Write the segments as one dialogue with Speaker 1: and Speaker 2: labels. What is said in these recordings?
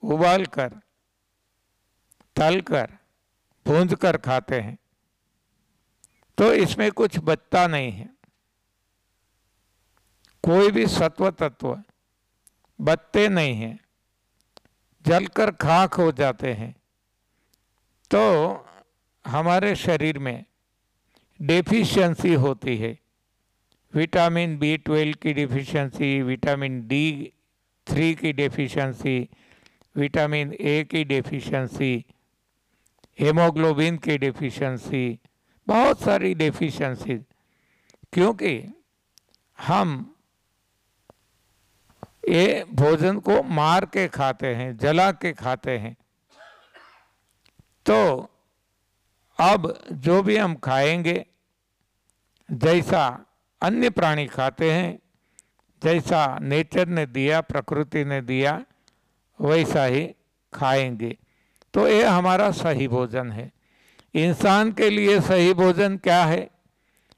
Speaker 1: उबाल कर, तल कर, भूंज कर खाते हैं तो इसमें कुछ बचता नहीं है, कोई भी सत्व तत्व बचते नहीं हैं, जलकर खाक हो जाते हैं। तो हमारे शरीर में डेफिशिएंसी होती है, विटामिन B12 की डिफिशिएंसी, विटामिन D3 की डेफिशिएंसी, विटामिन A की डेफिशिएंसी, हेमोग्लोबिन की डेफिशिएंसी, बहुत सारी डेफिशिएंसी, क्योंकि हम ये भोजन को मार के खाते हैं, जला के खाते हैं। तो अब जो भी हम खाएंगे, जैसा अन्य प्राणी खाते हैं, जैसा नेचर ने दिया, प्रकृति ने दिया, वैसा ही खाएंगे। तो ये हमारा सही भोजन है। इंसान के लिए सही भोजन क्या है,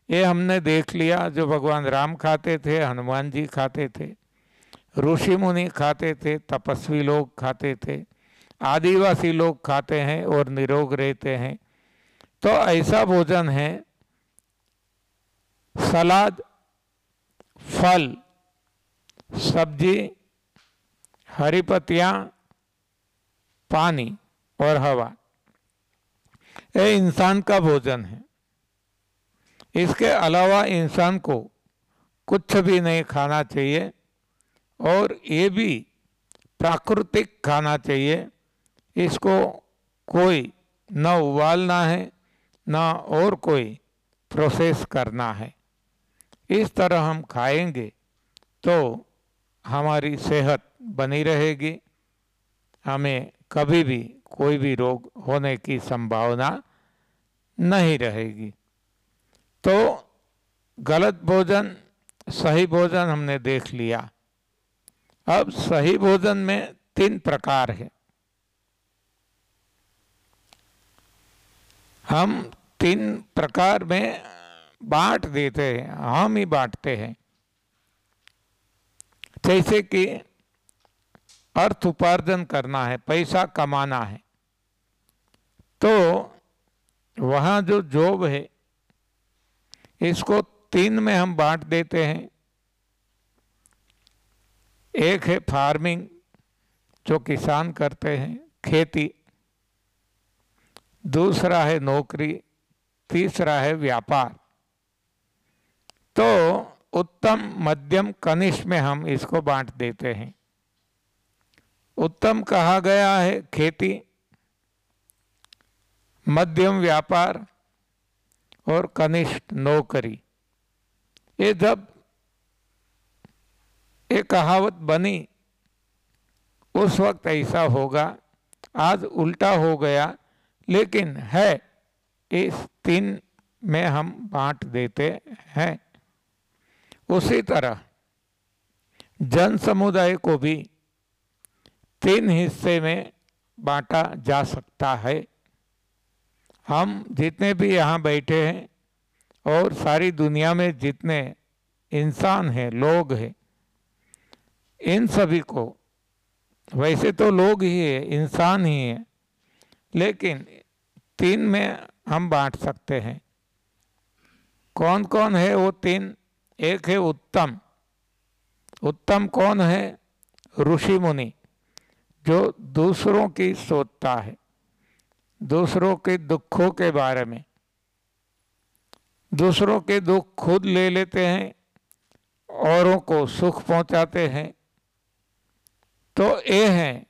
Speaker 1: ये हमने देख लिया। जो भगवान राम खाते थे, हनुमान जी खाते थे, ऋषि मुनि खाते थे, तपस्वी लोग खाते थे, आदिवासी लोग खाते हैं और निरोग रहते हैं। तो ऐसा भोजन है सलाद, फल, सब्जी, हरी पत्तियां, पानी और हवा, ये इंसान का भोजन है। इसके अलावा इंसान को कुछ भी नहीं खाना चाहिए और ये भी प्राकृतिक खाना चाहिए। इसको कोई न उबालना है, न और कोई प्रोसेस करना है। इस तरह हम खाएंगे तो हमारी सेहत बनी रहेगी, हमें कभी भी कोई भी रोग होने की संभावना नहीं रहेगी। तो गलत भोजन, सही भोजन हमने देख लिया। अब सही भोजन में 3 प्रकार है। हम 3 प्रकार में बांट देते हैं, हम ही बांटते हैं। जैसे कि अर्थ उपार्जन करना है, पैसा कमाना है, तो वहाँ जो जॉब है इसको 3 में हम बांट देते हैं। एक है फार्मिंग, जो किसान करते हैं, खेती। दूसरा है नौकरी, तीसरा है व्यापार। तो उत्तम, मध्यम, कनिष्ठ में हम इसको बांट देते हैं। उत्तम कहा गया है खेती, मध्यम व्यापार और कनिष्ठ नौकरी। ये जब एक कहावत बनी उस वक्त ऐसा होगा, आज उल्टा हो गया, लेकिन है इस 3 में हम बांट देते हैं। उसी तरह जन समुदाय को भी 3 हिस्से में बांटा जा सकता है। हम जितने भी यहाँ बैठे हैं और सारी दुनिया में जितने इंसान हैं, लोग हैं, इन सभी को, वैसे तो लोग ही है, इंसान ही है, लेकिन 3 में हम बांट सकते हैं। कौन कौन है वो 3? एक है उत्तम। उत्तम कौन है? ऋषि मुनि, जो दूसरों की सोचता है, दूसरों के दुखों के बारे में, दूसरों के दुख खुद ले लेते हैं, औरों को सुख पहुंचाते हैं। तो ये है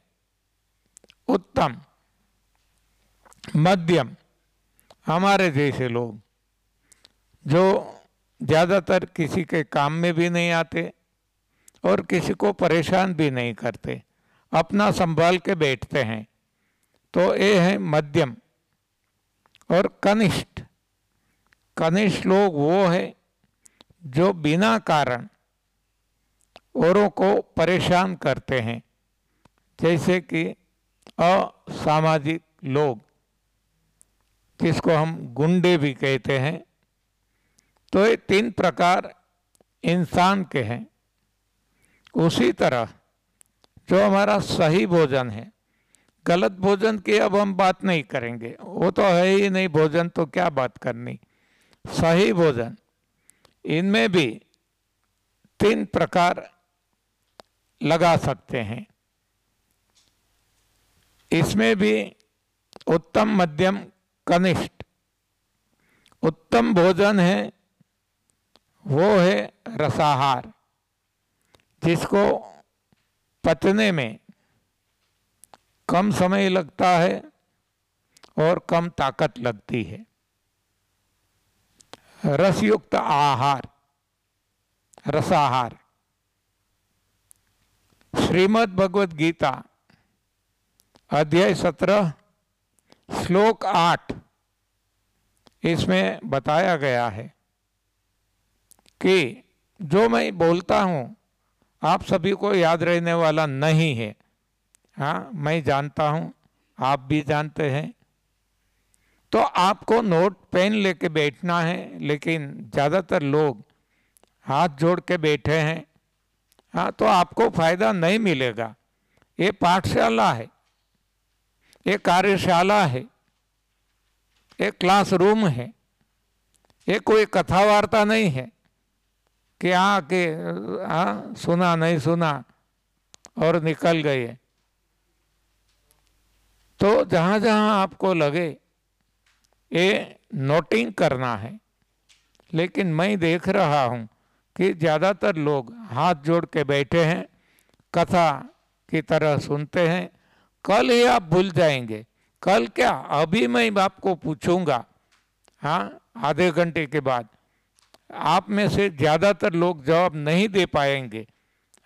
Speaker 1: उत्तम। मध्यम, हमारे जैसे लोग जो ज़्यादातर किसी के काम में भी नहीं आते और किसी को परेशान भी नहीं करते, अपना संभाल के बैठते हैं, तो ये है मध्यम। और कनिष्ठ, कनिष्ठ लोग वो है जो बिना कारण औरों को परेशान करते हैं, जैसे कि असामाजिक लोग, जिसको हम गुंडे भी कहते हैं। तो ये 3 प्रकार इंसान के हैं। उसी तरह जो हमारा सही भोजन है, गलत भोजन की अब हम बात नहीं करेंगे, वो तो है ही नहीं भोजन, तो क्या बात करनी। सही भोजन, इनमें भी 3 प्रकार लगा सकते हैं। इसमें भी उत्तम, मध्यम, कनिष्ठ। उत्तम भोजन है वो है रसाहार, जिसको पचने में कम समय लगता है और कम ताकत लगती है। रसयुक्त आहार, रसाहार। श्रीमद् भगवद गीता अध्याय 17 श्लोक 8, इसमें बताया गया है कि जो मैं बोलता हूँ आप सभी को याद रहने वाला नहीं है। हाँ, मैं जानता हूँ, आप भी जानते हैं। तो आपको नोट पेन लेके बैठना है, लेकिन ज़्यादातर लोग हाथ जोड़ के बैठे हैं। हाँ, तो आपको फायदा नहीं मिलेगा। ये पाठशाला है, ये कार्यशाला है, ये क्लासरूम है, ये कोई कथा वार्ता नहीं है कि हाँ सुना नहीं सुना और निकल गए। तो जहाँ जहाँ आपको लगे ये नोटिंग करना है। लेकिन मैं देख रहा हूँ कि ज़्यादातर लोग हाथ जोड़ के बैठे हैं, कथा की तरह सुनते हैं। कल ही आप भूल जाएंगे। कल क्या, अभी मैं आपको पूछूंगा, हाँ, आधे घंटे के बाद आप में से ज़्यादातर लोग जवाब नहीं दे पाएंगे।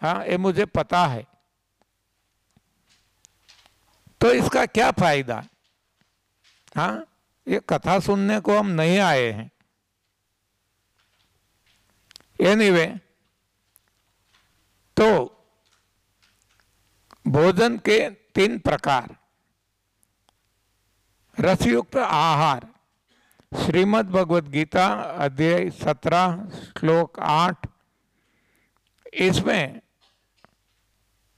Speaker 1: हाँ, ये मुझे पता है। तो इसका क्या फायदा। हाँ, ये कथा सुनने को हम नहीं आए हैं। एनीवे, तो भोजन के 3 प्रकार। रसयुक्त आहार, श्रीमद् भगवद गीता अध्याय 17 श्लोक 8, इसमें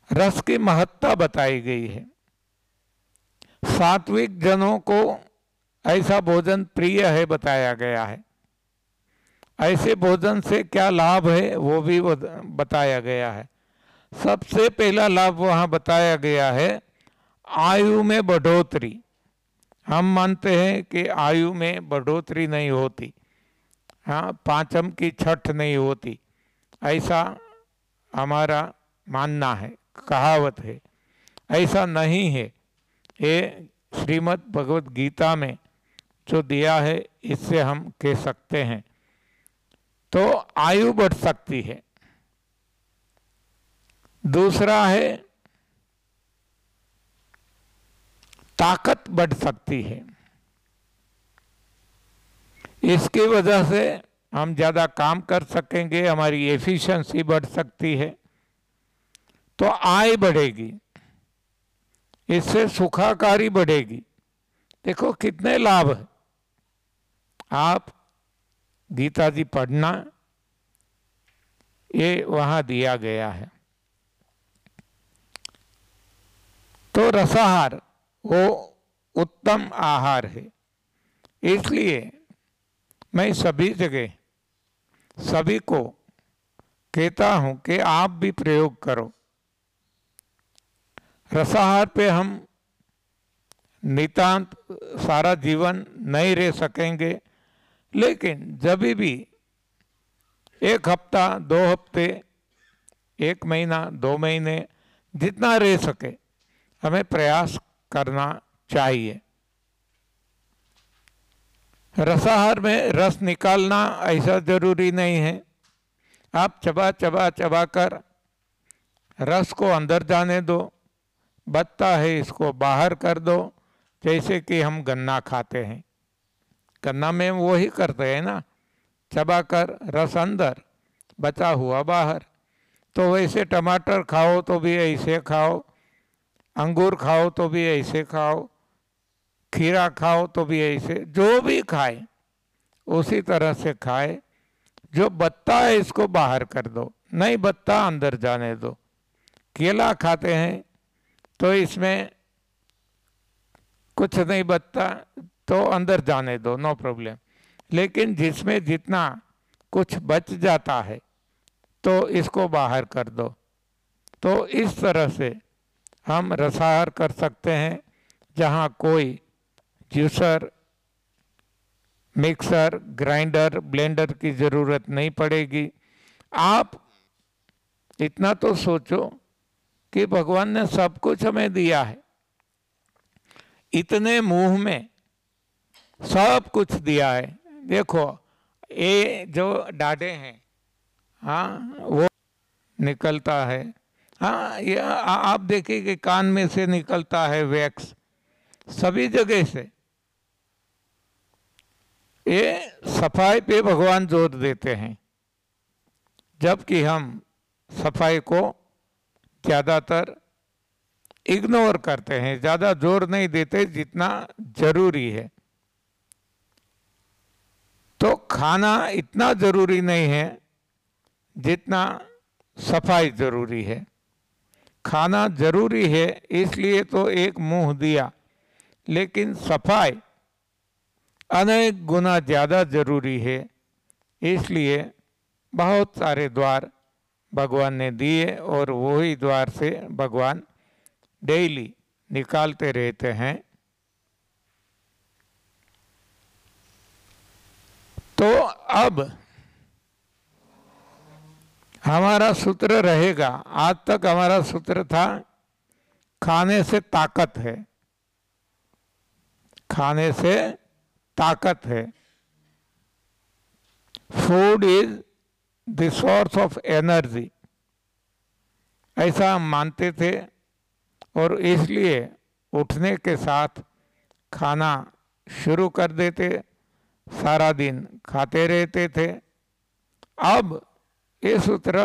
Speaker 1: रस की महत्ता बताई गई है। सात्विक जनों को ऐसा भोजन प्रिय है बताया गया है। ऐसे भोजन से क्या लाभ है वो भी बताया गया है। सबसे पहला लाभ वहाँ बताया गया है, आयु में बढ़ोतरी। हम मानते हैं कि आयु में बढ़ोतरी नहीं होती, हाँ, पांचम की छठ नहीं होती, ऐसा हमारा मानना है, कहावत है। ऐसा नहीं है। ये श्रीमद् भगवद गीता में जो दिया है इससे हम कह सकते हैं। तो आयु बढ़ सकती है। दूसरा है ताकत बढ़ सकती है। इसकी वजह से हम ज़्यादा काम कर सकेंगे, हमारी एफिशिएंसी बढ़ सकती है, तो आय बढ़ेगी, इससे सुखाकारी बढ़ेगी। देखो कितने लाभ है। आप गीता जी पढ़ना, ये वहाँ दिया गया है। तो रसाहार वो उत्तम आहार है। इसलिए मैं सभी जगह सभी को कहता हूँ कि आप भी प्रयोग करो। रसाहार पे हम नितांत सारा जीवन नहीं रह सकेंगे, लेकिन जब भी 1 हफ्ता, 2 हफ्ते, 1 महीना, 2 महीने, जितना रह सके हमें प्रयास करना चाहिए। रसाहार में रस निकालना ऐसा जरूरी नहीं है। आप चबा चबा चबा कर रस को अंदर जाने दो, बचता है इसको बाहर कर दो। जैसे कि हम गन्ना खाते हैं, गन्ना में वो ही करते हैं ना, चबा कर रस अंदर, बचा हुआ बाहर। तो वैसे टमाटर खाओ तो भी ऐसे खाओ, अंगूर खाओ तो भी ऐसे खाओ, खीरा खाओ तो भी ऐसे, जो भी खाए उसी तरह से खाए। जो बत्ता है इसको बाहर कर दो, नहीं बत्ता अंदर जाने दो। केला खाते हैं तो इसमें कुछ नहीं बचता तो अंदर जाने दो, नो प्रॉब्लम। लेकिन जिसमें जितना कुछ बच जाता है तो इसको बाहर कर दो। तो इस तरह से हम रसाहार कर सकते हैं, जहाँ कोई जूसर, मिक्सर, ग्राइंडर, ब्लेंडर की ज़रूरत नहीं पड़ेगी। आप इतना तो सोचो कि भगवान ने सब कुछ हमें दिया है, इतने मुंह में सब कुछ दिया है। देखो ये जो डाढ़े हैं, हाँ वो निकलता है, हाँ ये आप देखिए कि कान में से निकलता है वैक्स, सभी जगह से। ये सफाई पे भगवान जोर देते हैं, जबकि हम सफाई को ज़्यादातर इग्नोर करते हैं, ज़्यादा जोर नहीं देते जितना जरूरी है। तो खाना इतना जरूरी नहीं है जितना सफाई जरूरी है। खाना जरूरी है इसलिए तो एक मुंह दिया, लेकिन सफाई अनेक गुना ज़्यादा जरूरी है, इसलिए बहुत सारे द्वार भगवान ने दिए और वही द्वार से भगवान डेली निकालते रहते हैं। तो अब हमारा सूत्र रहेगा, आज तक हमारा सूत्र था खाने से ताकत है, खाने से ताकत है। Food is the source of energy, ऐसा हम मानते थे और इसलिए उठने के साथ खाना शुरू कर देते, सारा दिन खाते रहते थे। अब ये सूत्र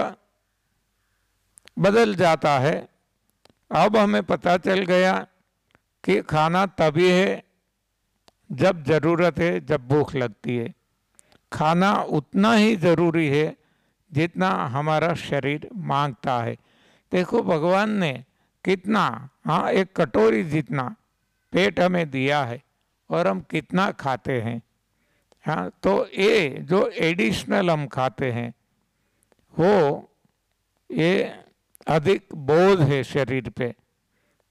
Speaker 1: बदल जाता है। अब हमें पता चल गया कि खाना तभी है जब ज़रूरत है, जब भूख लगती है। खाना उतना ही ज़रूरी है जितना हमारा शरीर मांगता है। देखो भगवान ने कितना, हाँ एक कटोरी जितना पेट हमें दिया है और हम कितना खाते हैं। हाँ तो ये जो एडिशनल हम खाते हैं वो ये अधिक बोझ है शरीर पे,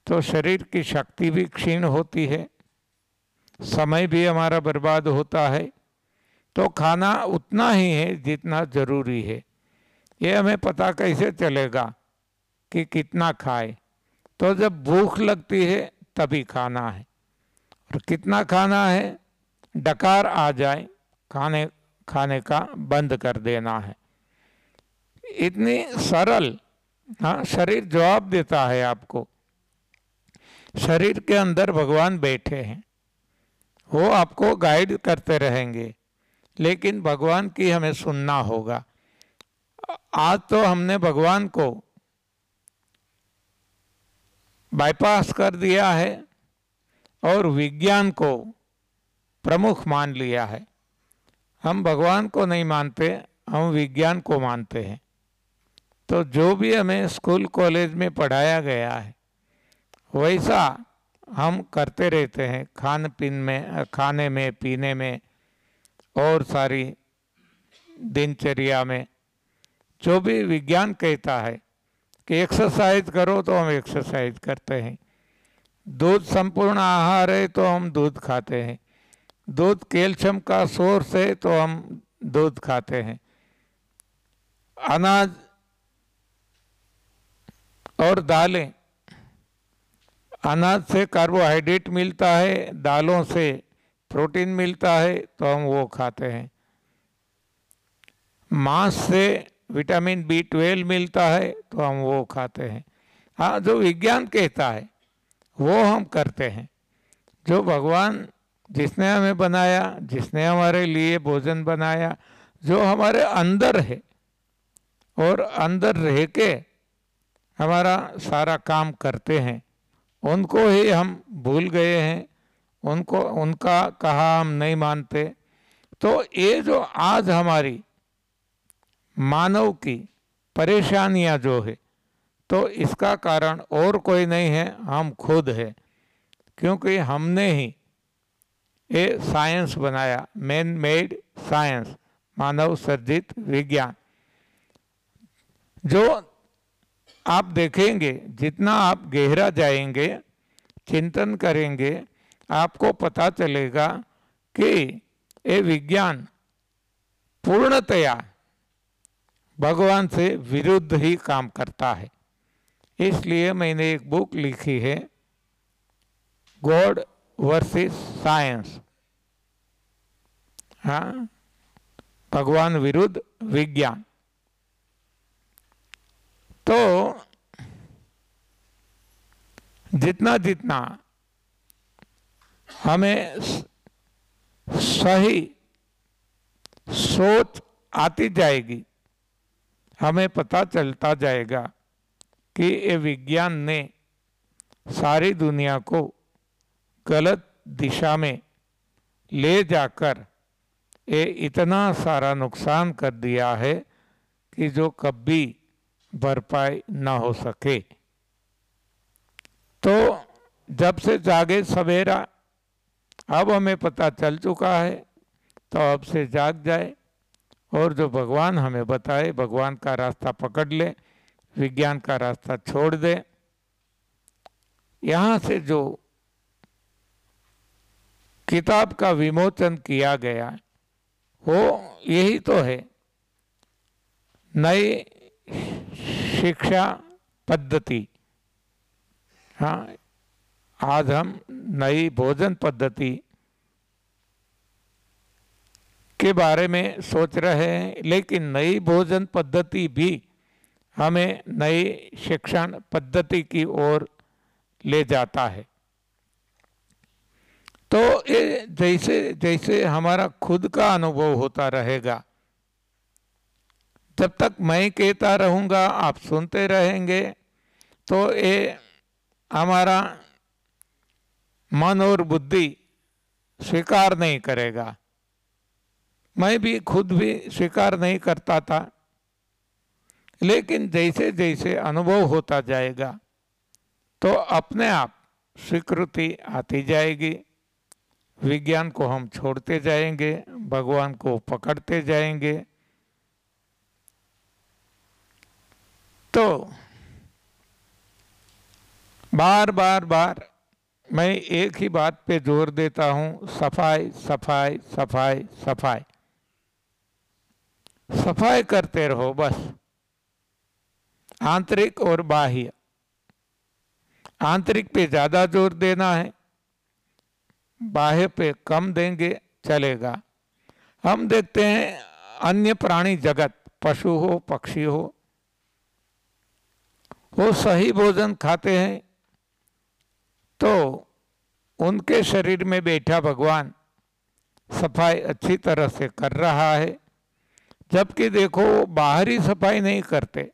Speaker 1: तो शरीर की शक्ति भी क्षीण होती है, समय भी हमारा बर्बाद होता है। तो खाना उतना ही है जितना ज़रूरी है। ये हमें पता कैसे चलेगा कि कितना खाए? तो जब भूख लगती है तभी खाना है। और कितना खाना है? डकार आ जाए खाने का बंद कर देना है। इतनी सरल, हाँ शरीर जवाब देता है आपको। शरीर के अंदर भगवान बैठे हैं, वो आपको गाइड करते रहेंगे, लेकिन भगवान की हमें सुनना होगा। आज तो हमने भगवान को बाईपास कर दिया है और विज्ञान को प्रमुख मान लिया है। हम भगवान को नहीं मानते, हम विज्ञान को मानते हैं। तो जो भी हमें स्कूल कॉलेज में पढ़ाया गया है वैसा हम करते रहते हैं, खान पीन में, खाने में, पीने में और सारी दिनचर्या में। जो भी विज्ञान कहता है कि एक्सरसाइज करो तो हम एक्सरसाइज करते हैं। दूध संपूर्ण आहार है तो हम दूध खाते हैं। दूध कैल्शियम का सोर्स है तो हम दूध खाते हैं। अनाज और दालें, अनाज से कार्बोहाइड्रेट मिलता है, दालों से प्रोटीन मिलता है तो हम वो खाते हैं। मांस से विटामिन B12 मिलता है तो हम वो खाते हैं। हाँ जो विज्ञान कहता है वो हम करते हैं। जो भगवान जिसने हमें बनाया, जिसने हमारे लिए भोजन बनाया, जो हमारे अंदर है और अंदर रह के हमारा सारा काम करते हैं, उनको ही हम भूल गए हैं, उनको उनका कहा हम नहीं मानते। तो ये जो आज हमारी मानव की परेशानियां जो है, तो इसका कारण और कोई नहीं है, हम खुद है। क्योंकि हमने ही ये साइंस बनाया, मैन मेड साइंस, मानव सर्जित विज्ञान। जो आप देखेंगे, जितना आप गहरा जाएंगे, चिंतन करेंगे, आपको पता चलेगा कि ये विज्ञान पूर्णतया भगवान से विरुद्ध ही काम करता है। इसलिए मैंने एक बुक लिखी है, गॉड वर्सेस साइंस। हाँ, भगवान विरुद्ध विज्ञान। तो जितना जितना हमें सही सोच आती जाएगी, हमें पता चलता जाएगा कि ये विज्ञान ने सारी दुनिया को गलत दिशा में ले जाकर ये इतना सारा नुकसान कर दिया है कि जो कभी भरपाई न हो सके। तो जब से जागे सवेरा, अब हमें पता चल चुका है, तो अब से जाग जाए और जो भगवान हमें बताए, भगवान का रास्ता पकड़ ले, विज्ञान का रास्ता छोड़ दे। यहाँ से जो किताब का विमोचन किया गया वो यही तो है, नई शिक्षा पद्धति। हाँ, आज हम नई भोजन पद्धति के बारे में सोच रहे हैं, लेकिन नई भोजन पद्धति भी हमें नई शिक्षण पद्धति की ओर ले जाता है। तो ये जैसे जैसे हमारा खुद का अनुभव होता रहेगा, जब तक मैं कहता रहूँगा, आप सुनते रहेंगे, तो ये हमारा मन और बुद्धि स्वीकार नहीं करेगा। मैं भी खुद भी स्वीकार नहीं करता था, लेकिन जैसे जैसे अनुभव होता जाएगा तो अपने आप स्वीकृति आती जाएगी। विज्ञान को हम छोड़ते जाएंगे, भगवान को पकड़ते जाएंगे। तो बार बार बार मैं एक ही बात पे जोर देता हूँ, सफाई सफाई सफाई सफाई। सफाई करते रहो बस, आंतरिक और बाह्य। आंतरिक पे ज़्यादा जोर देना है, बाह्य पे कम देंगे चलेगा। हम देखते हैं अन्य प्राणी जगत, पशु हो पक्षी हो, वो सही भोजन खाते हैं तो उनके शरीर में बैठा भगवान सफाई अच्छी तरह से कर रहा है, जबकि देखो बाहरी सफाई नहीं करते।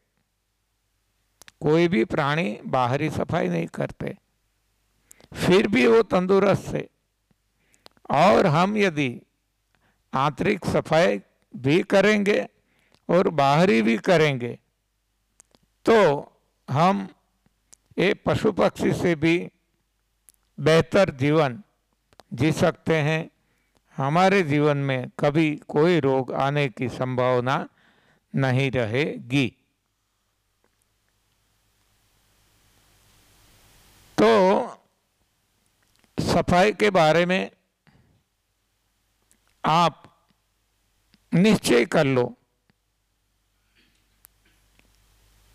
Speaker 1: कोई भी प्राणी बाहरी सफाई नहीं करते, फिर भी वो तंदुरुस्त है। और हम यदि आंतरिक सफाई भी करेंगे और बाहरी भी करेंगे तो हम एक पशु पक्षी से भी बेहतर जीवन जी सकते हैं। हमारे जीवन में कभी कोई रोग आने की संभावना नहीं रहेगी। तो सफाई के बारे में आप निश्चय कर लो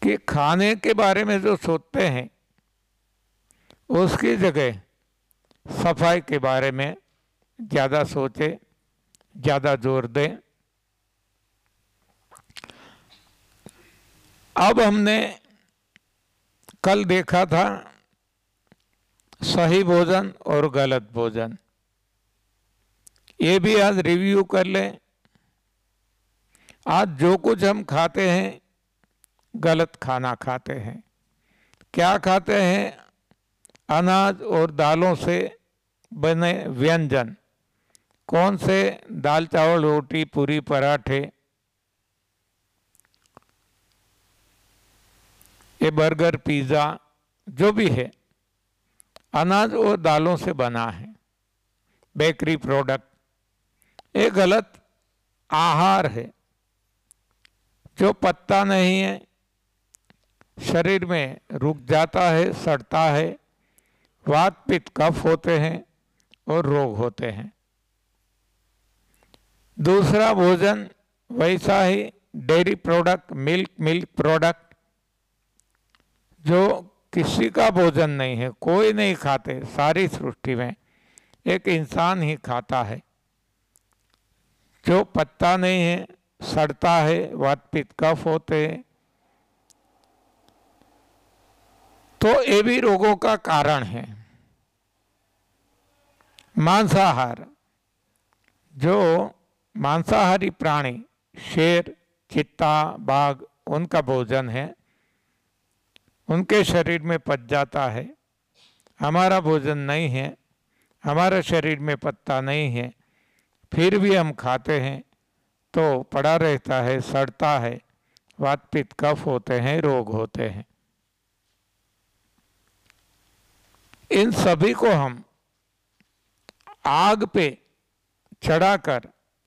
Speaker 1: कि खाने के बारे में जो सोचते हैं उसकी जगह सफाई के बारे में ज़्यादा सोचे, ज़्यादा जोर दें। अब हमने कल देखा था सही भोजन और गलत भोजन, ये भी आज रिव्यू कर लें। आज जो कुछ हम खाते हैं गलत खाना खाते हैं। क्या खाते हैं? अनाज और दालों से बने व्यंजन। कौन से? दाल चावल रोटी पूरी पराठे, ये बर्गर पिज़्ज़ा जो भी है, अनाज और दालों से बना है, बेकरी प्रोडक्ट, ये गलत आहार है। जो पचता नहीं है, शरीर में रुक जाता है, सड़ता है, वात पित्त कफ होते हैं और रोग होते हैं। दूसरा भोजन वैसा ही डेयरी प्रोडक्ट, मिल्क प्रोडक्ट, जो किसी का भोजन नहीं है, कोई नहीं खाते, सारी सृष्टि में एक इंसान ही खाता है, जो पचता नहीं है, सड़ता है, वात पित्त कफ होते हैं, तो ये भी रोगों का कारण है। मांसाहार, जो मांसाहारी प्राणी, शेर, चीता, बाघ, उनका भोजन है, उनके शरीर में पच जाता है। हमारा भोजन नहीं है, हमारे शरीर में पचता नहीं है, फिर भी हम खाते हैं तो पड़ा रहता है, सड़ता है, वात पित्त कफ होते हैं, रोग होते हैं। इन सभी को हम आग पे चढ़ाकर